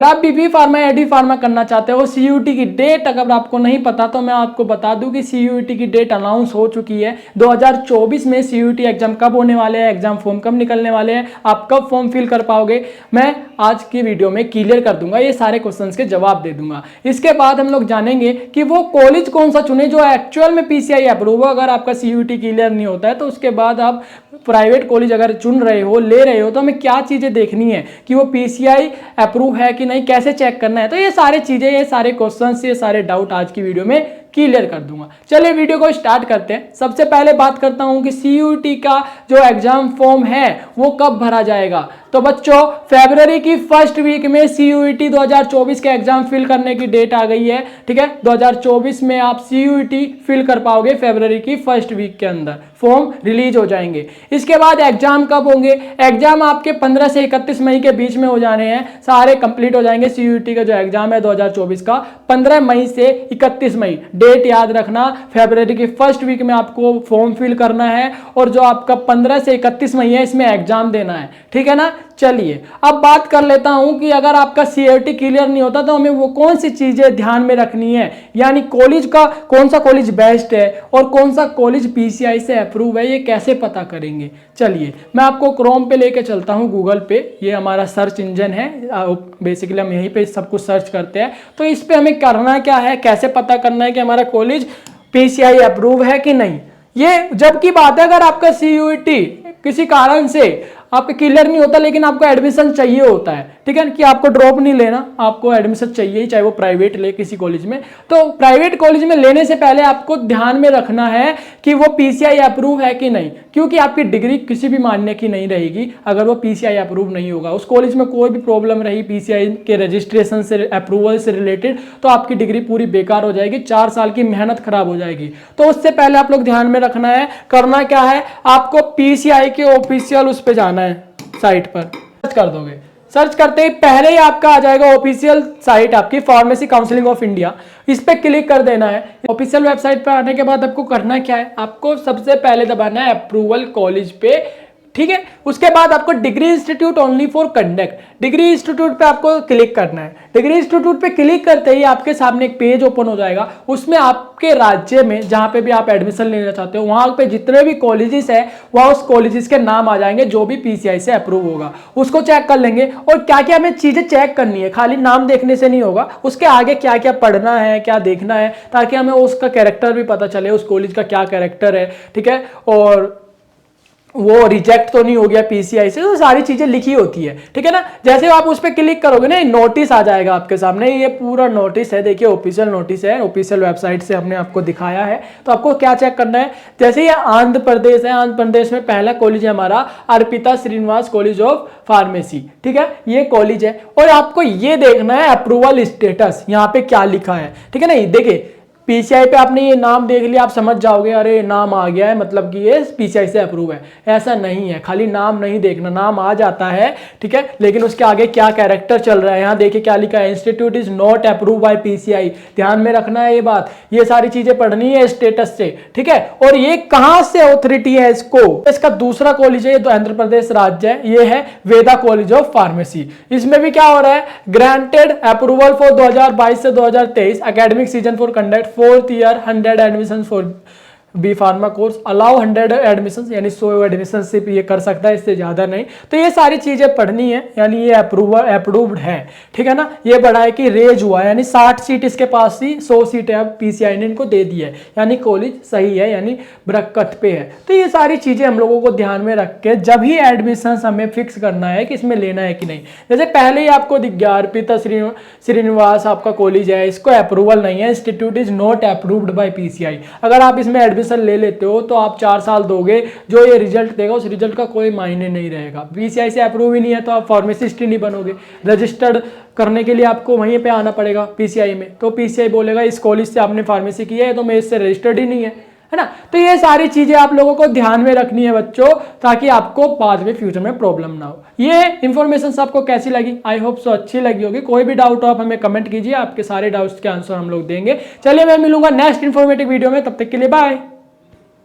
आप B pharma या D pharma करना चाहते हो, सीयूटी की डेट अगर आपको नहीं पता तो मैं आपको बता दूं कि सीयूटी की डेट अनाउंस हो चुकी है। 2024 में सीयूटी एग्जाम कब होने वाले हैं, एग्जाम फॉर्म कब निकलने वाले हैं, आप कब फॉर्म फिल कर पाओगे, मैं आज की वीडियो में क्लियर कर दूंगा, ये सारे क्वेश्चंस के जवाब दे दूंगा। इसके बाद हम लोग जानेंगे कि वो कॉलेज कौन सा चुने जो एक्चुअल में पीसीआई अप्रूव हो। अगर आपका सीयूटी क्लियर नहीं होता है तो उसके बाद आप प्राइवेट कॉलेज अगर चुन रहे हो, ले रहे हो, तो हमें क्या चीजें देखनी है कि वो पीसीआई अप्रूव है कि नहीं, कैसे चेक करना है। तो ये सारी चीजें, ये सारे क्वेश्चंस, ये सारे डाउट आज की वीडियो में क्लियर कर दूंगा। चलिए वीडियो को स्टार्ट करते हैं। सबसे पहले बात करता हूं कि सीयूटी का जो एग्जाम फॉर्म है वो कब भरा जाएगा। तो बच्चों, फरवरी की फर्स्ट वीक में सीयूटी 2024 के एग्जाम फिल करने की डेट आ गई है। ठीक है, 2024 में आप सीयूटी फिल कर पाओगे। फरवरी की फर्स्ट वीक के अंदर फॉर्म रिलीज हो जाएंगे। इसके बाद एग्जाम कब होंगे, एग्जाम आपके 15 से 31 मई के बीच में हो जाने हैं, सारे कंप्लीट हो जाएंगे। सीयूटी का जो एग्जाम है 2024 का 15 मई से 31 मई, डेट याद रखना। फरवरी की फर्स्ट वीक में आपको फॉर्म फिल करना है और जो आपका 15 से 31 मई है इसमें एग्जाम देना है। ठीक है ना। चलिए अब बात कर लेता हूं कि अगर आपका सीयूटी क्लियर नहीं होता तो हमें वो कौन सी चीजें ध्यान में रखनी है, यानी कॉलेज का कौन सा कॉलेज बेस्ट है और कौन सा कॉलेज पीसीआई से अप्रूव है, ये कैसे पता करेंगे। चलिए मैं आपको क्रोम पे लेके चलता हूं, गूगल पे, ये हमारा सर्च इंजन है। बेसिकली हम यहीं पे सब कुछ सर्च करते हैं। तो इस पे हमें करना क्या है, कैसे पता करना है कि हमारा कॉलेज पीसीआई अप्रूव है कि नहीं। ये जब की बात है अगर आपका सीयूटी किसी कारण से आपका क्लियर नहीं होता लेकिन आपको एडमिशन चाहिए होता है, ठीक है, कि आपको ड्रॉप नहीं लेना, आपको एडमिशन चाहिए ही, चाहे वो प्राइवेट ले किसी कॉलेज में। तो प्राइवेट कॉलेज में लेने से पहले आपको ध्यान में रखना है कि वो पीसीआई अप्रूव है कि नहीं, क्योंकि आपकी डिग्री किसी भी मान्य की नहीं रहेगी अगर वो पीसीआई अप्रूव नहीं होगा। उस कॉलेज में कोई भी प्रॉब्लम रही पीसीआई के रजिस्ट्रेशन से, अप्रूवल से रिलेटेड, तो आपकी डिग्री पूरी बेकार हो जाएगी, 4 साल की मेहनत खराब हो जाएगी। तो उससे पहले आप लोग ध्यान में रखना है, करना क्या है, आपको पीसीआई के ऑफिशियल उस पर जाना है, साइट पर सर्च कर दोगे। सर्च करते ही पहले ही आपका आ जाएगा ऑफिशियल साइट आपकी, फार्मेसी काउंसिलिंग ऑफ इंडिया। इस पे क्लिक कर देना है। ऑफिशियल वेबसाइट पर आने के बाद आपको करना क्या है, आपको सबसे पहले दबाना है अप्रूवल कॉलेज पे। ठीक है, उसके बाद आपको degree institute only for conduct, degree institute पे आपको क्लिक करना है। डिग्री इंस्टीट्यूट पे क्लिक करते ही आपके सामने एक पेज ओपन हो जाएगा। उसमें आपके राज्य में जहां पे भी आप एडमिशन लेना चाहते हो वहां पे जितने भी कॉलेजेस है वहां उस कॉलेजेस के नाम आ जाएंगे जो भी पीसीआई से अप्रूव होगा, उसको चेक कर लेंगे। और क्या क्या हमें चीजें चेक करनी है, खाली नाम देखने से नहीं होगा, उसके आगे क्या क्या पढ़ना है, क्या देखना है, ताकि हमें उसका कैरेक्टर भी पता चले, उस कॉलेज का क्या कैरेक्टर है। ठीक है, और वो रिजेक्ट तो नहीं हो गया पीसीआई से, तो सारी चीजें लिखी होती है। ठीक है ना। जैसे आप उस पर क्लिक करोगे ना, नोटिस आ जाएगा आपके सामने। ये पूरा नोटिस है, देखिए ऑफिशियल नोटिस है, ऑफिशियल वेबसाइट से हमने आपको दिखाया है। तो आपको क्या चेक करना है, जैसे ये आंध्र प्रदेश है, आंध्र प्रदेश में पहला कॉलेज है हमारा Arpita Srinivas college of pharmacy. ठीक है, ये कॉलेज है। और आपको ये देखना है अप्रूवल स्टेटस, यहाँ पे क्या लिखा है। ठीक है ना, देखिए पीसीआई पे आपने ये नाम देख लिया, आप समझ जाओगे अरे नाम आ गया है मतलब कि ये पीसीआई से अप्रूव है। ऐसा नहीं है, खाली नाम नहीं देखना, नाम आ जाता है, ठीक है, लेकिन उसके आगे क्या कैरेक्टर चल रहा है। यहाँ देखिए क्या लिखा है, institute is not approve by PCI. ध्यान में रखना है ये बात, ये सारी चीजें पढ़नी है स्टेटस से। ठीक है, और ये कहां से ऑथोरिटी है इसको, इसका दूसरा कॉलेज है, ये तो आंध्र प्रदेश राज्य है, ये है वेदा कॉलेज ऑफ फार्मेसी। इसमें भी क्या हो रहा है, ग्रांटेड अप्रूवल फॉर 2022 से 2023 academic season for conduct 4th year 100 admissions for B pharma course, allow 100 admission, यानी 100 एडमिशन सिर्फ ये कर सकता है, इससे ज्यादा नहीं। तो ये सारी चीजें पढ़नी है, यानी ये अप्रूव्ड है। ठीक है ना। ये बढ़ा है कि रेज हुआ है, यानी 60 सीट इसके पास थी, 100 सीटें अब पीसीआई ने इनको दे दी है, यानी कॉलेज सही है, यानी बरकत पे है। तो ये सारी चीजें हम लोगों को ध्यान में रख के जब ही एडमिशन हमें फिक्स करना है कि इसमें लेना है कि नहीं। जैसे पहले ही आपको दिख गया अर्पिता श्रीनिवास आपका कॉलेज है, इसको अप्रूवल नहीं है, institute is not approved by PCI. अगर आप इसमें एडमिशन ले लेते हो तो आप 4 साल दोगे, जो ये रिजल्ट देगा उस रिजल्ट का कोई मायने नहीं रहेगा। पीसीआई से अप्रूव ही नहीं है तो आप फार्मासिस्ट ही नहीं बनोगे। रजिस्टर्ड करने के लिए आपको वहीं पे आना पड़ेगा पीसीआई में, तो पीसीआई बोलेगा इस कॉलेज से आपने फार्मेसी की है तो मैं इससे रजिस्टर्ड ही नहीं है ना। तो ये सारी चीजें आप लोगों को ध्यान में रखनी है बच्चों, ताकि आपको बाद में फ्यूचर में प्रॉब्लम ना हो। ये इन्फॉर्मेशन आपको कैसी लगी, आई होप सो अच्छी लगी होगी। कोई भी डाउट हो आप हमें कमेंट कीजिए, आपके सारे डाउट्स के आंसर हम लोग देंगे। चलिए मैं मिलूंगा नेक्स्ट इन्फॉर्मेटिव वीडियो में, तब तक के लिए बाय।